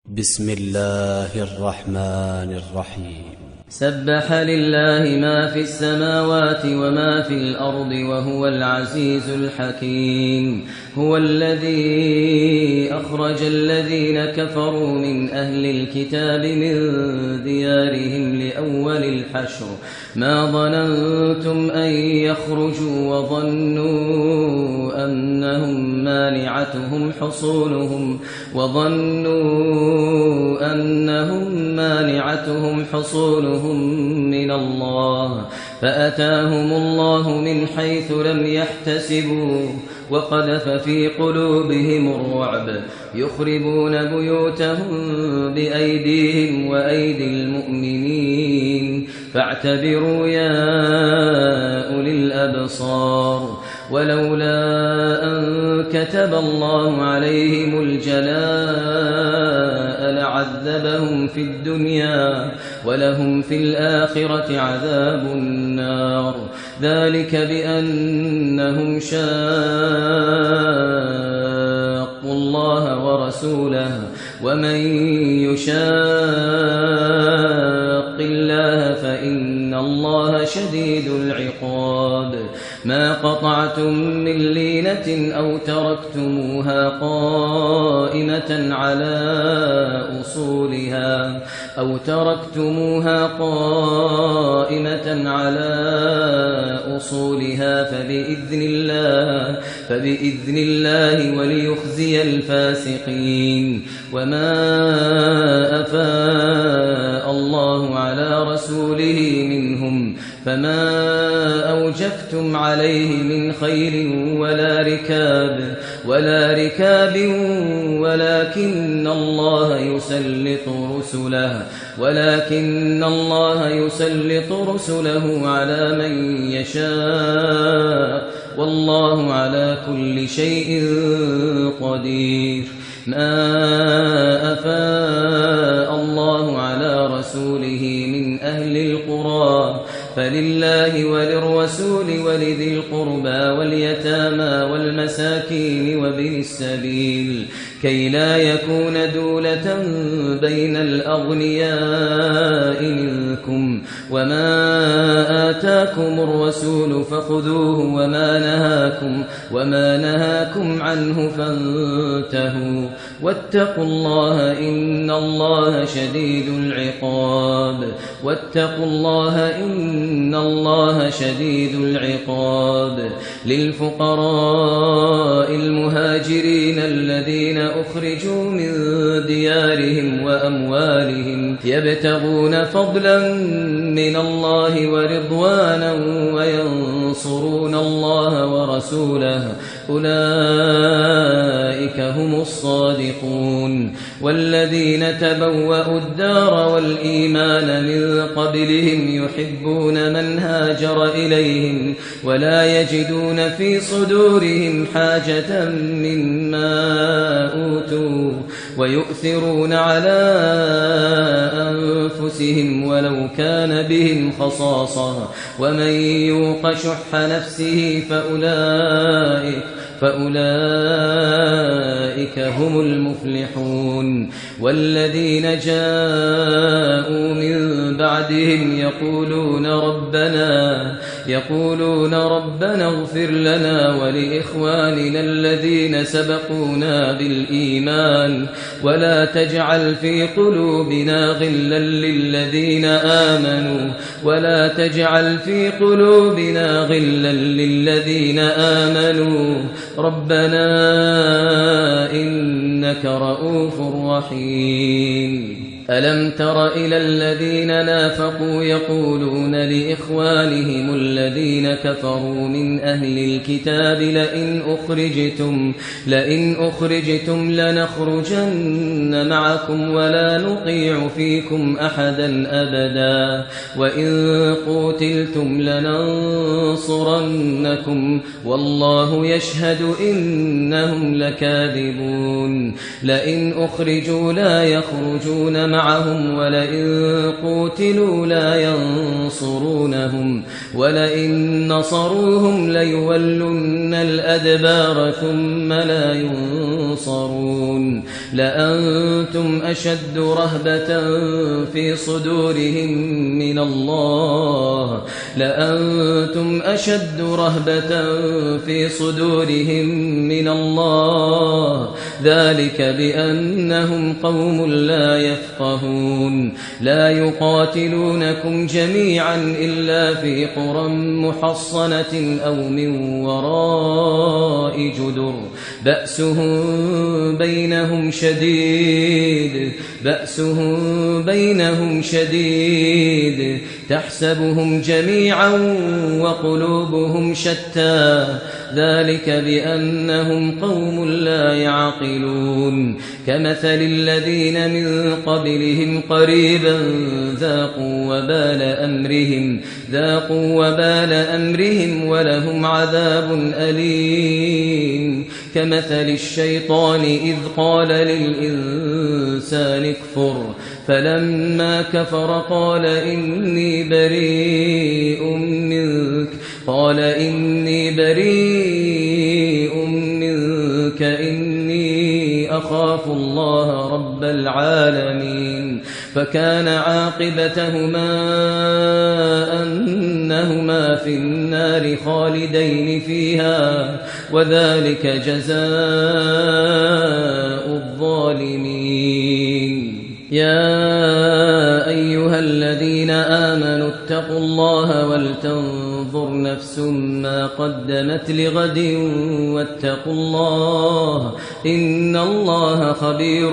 بسم الله الرحمن الرحيم. سبح لله ما في السماوات وما في الأرض وهو العزيز الحكيم. هو الذي أخرج الذين كفروا من أهل الكتاب من ديارهم لأول الحشر ما ظننتم أن يخرجوا وظنوا أنهم مانعتهم حصولهم من الله فأتاهم الله من حيث لم يحتسبوا وقذف في قلوبهم الرعب يخربون بيوتهم بأيديهم وأيدي المؤمنين فاعتبروا يا أولي الأبصار. ولولا أن كتب الله عليهم الجلاء لعذبهم في الدنيا ولهم في الآخرة عذاب النار. ذلك بأنهم شاقوا الله ورسوله ومن يشاق الله فإن الله شديد العقاب. ما قطعتم من لينة أو تركتموها قائمة على أصولها فبإذن الله وليخزي الفاسقين. وما أفاء الله على رسوله منهم فما أوجفتم عليه من خيل ولا ركاب ولكن الله يسلط رسله على من يشاء والله على كل شيء قدير. ما أفاء الله على رسوله من أهل القرى فلله وللرسول ولذي القربى واليتامى والمساكين وابن السبيل كي لا يكون دولة بين الأغنياء منكم. وما آتاكم الرسول فخذوه وما نهاكم عنه فانتهوا واتقوا الله إن الله شديد العقاب. للفقراء المهاجرين الذين أخرجوا من ديارهم وأموالهم يبتغون فضلا من الله ورضوانا وينصرون الله ورسوله أولئك هم الصادقون. والذين تبوأوا الدار والإيمان من قبلهم يحبون من هاجر إليهم ولا يجدون في صدورهم حاجة مما أوتوا ويؤثرون على أنفسهم ولو كان بهم خصاصة ومن يوق شح نفسه فأولئك هم المفلحون. والذين جاءوا من بعدهم يقولون ربنا اغفر لنا ولإخواننا الذين سبقونا بالإيمان ولا تجعل في قلوبنا غلا للذين آمنوا ربنا إنك رؤوف رحيم. ألم تر إلى الذين نافقوا يقولون لإخوانهم الذين كفروا من أهل الكتاب لئن أخرجتم لنخرجن معكم ولا نطيع فيكم أحدا أبدا وإن قوتلتم لننصرنكم والله يشهد إنهم لكاذبون لئن أخرجوا لا يخرجون معهم ولئن قوتلوا لا ينصرونهم ولئن نصروهم ليولن الأدبار ثم لا ينصرون لأنتم أشد رهبة في صدورهم من الله لأنتم أشد رهبة في صدورهم من الله ذلك بأنهم قوم لا يفقهون لا يقاتلونكم جميعا إلا في قرى محصنة أو من وراء جدر بأسهم بينهم شديد تحسبهم جميعا وقلوبهم شتى ذلك بأنهم قوم لا يعقلون كمثل الذين من قبلهم قريبا ذاقوا وبال أمرهم ولهم عذاب أليم كمثل الشيطان إذ قال للإنسان اكفر فلما كفر قال إني بريء منك إني أخاف الله رب العالمين فكان عاقبتهما أنهما في النار خالدين فيها وذلك جزاء الظالمين يا أيها الذين آمنوا اتقوا الله ولتنظر نفس ما قدمت لغد واتقوا الله إن الله خبير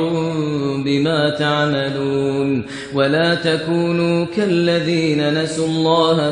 بما تعملون ولا تكونوا كالذين نسوا الله